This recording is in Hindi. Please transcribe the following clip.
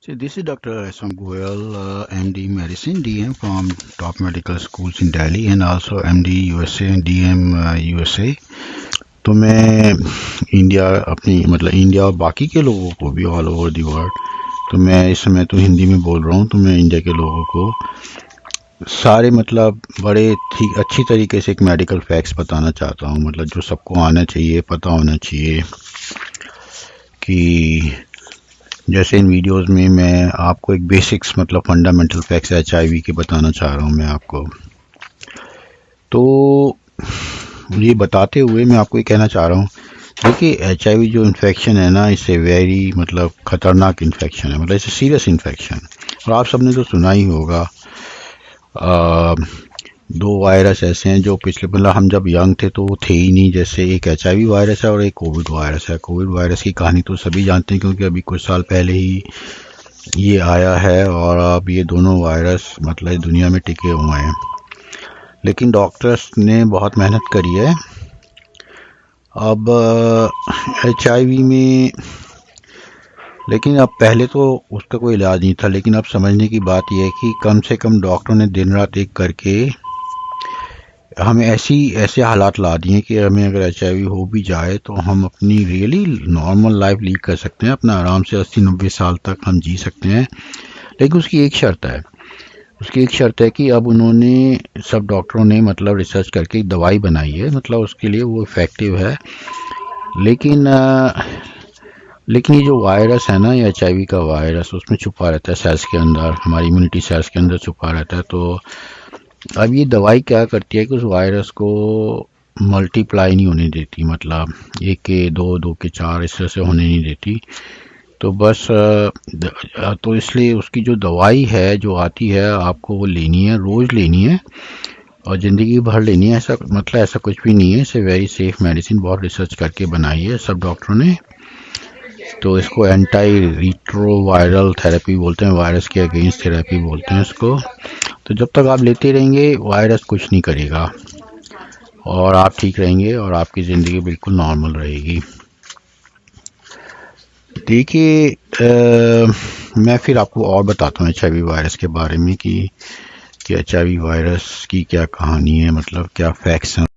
So this is Dr. Asam Goyal, MD Medicine, DM from top medical schools in Delhi and also MD USA and DM USA. तो मैं इंडिया अपनी मतलब इंडिया और बाकी के लोगों को भी ऑल ओवर दी वर्ल्ड, तो मैं इस समय तो हिंदी में बोल रहा हूँ, तो मैं इंडिया के लोगों को सारे मतलब बड़े ठीक अच्छी तरीके से एक मेडिकल फैक्ट्स बताना चाहता हूँ, मतलब जो सबको आना चाहिए, पता होना चाहिए कि जैसे इन वीडियोस में मैं आपको एक बेसिक्स मतलब फंडामेंटल फैक्ट्स HIV के बताना चाह रहा हूँ मैं आपको। तो ये बताते हुए मैं आपको ये कहना चाह रहा हूँ, देखिए HIV जो इन्फेक्शन है ना, इससे वेरी मतलब ख़तरनाक इन्फेक्शन है, मतलब इसे सीरियस इन्फेक्शन। और आप सबने तो सुना ही होगा, दो वायरस ऐसे हैं जो पिछले मतलब हम जब यंग थे तो वो थे ही नहीं, जैसे एक HIV वायरस है और एक कोविड वायरस है। कोविड वायरस की कहानी तो सभी जानते हैं क्योंकि अभी कुछ साल पहले ही ये आया है और अब ये दोनों वायरस मतलब दुनिया में टिके हुए हैं। लेकिन डॉक्टर्स ने बहुत मेहनत करी है। अब HIV में, लेकिन अब पहले तो उसका कोई इलाज नहीं था, लेकिन अब समझने की बात यह है कि कम से कम डॉक्टरों ने दिन रात एक करके हमें ऐसे हालात ला दिए कि हमें अगर HIV हो भी जाए तो हम अपनी रियली नॉर्मल लाइफ लीड कर सकते हैं, अपना आराम से 80-90 साल तक हम जी सकते हैं। लेकिन उसकी एक शर्त है कि अब उन्होंने सब डॉक्टरों ने मतलब रिसर्च करके एक दवाई बनाई है, मतलब उसके लिए वो इफ़ेक्टिव है। लेकिन ये जो वायरस है ना, ये HIV का वायरस उसमें छुपा रहता है सेल्स के अंदर, हमारी इम्यूनिटी सेल्स के अंदर छुपा रहता है। तो अब ये दवाई क्या करती है कि उस वायरस को मल्टीप्लाई नहीं होने देती, मतलब 1 के 2, 2 के 4 इस तरह से होने नहीं देती। तो बस तो इसलिए उसकी जो दवाई है जो आती है आपको वो लेनी है, रोज़ लेनी है और ज़िंदगी भर लेनी है। ऐसा मतलब ऐसा कुछ भी नहीं है, इसे वेरी सेफ मेडिसिन बहुत रिसर्च करके बनाई है सब डॉक्टरों ने। तो इसको एंटी रिट्रोवायरल थेरेपी बोलते हैं, वायरस के अगेंस्ट थेरेपी बोलते हैं इसको। तो जब तक आप लेते रहेंगे वायरस कुछ नहीं करेगा और आप ठीक रहेंगे और आपकी ज़िंदगी बिल्कुल नॉर्मल रहेगी। देखिए मैं फिर आपको और बताता हूँ HIV वायरस के बारे में कि HIV वायरस की क्या कहानी है, मतलब क्या फैक्ट्स हैं।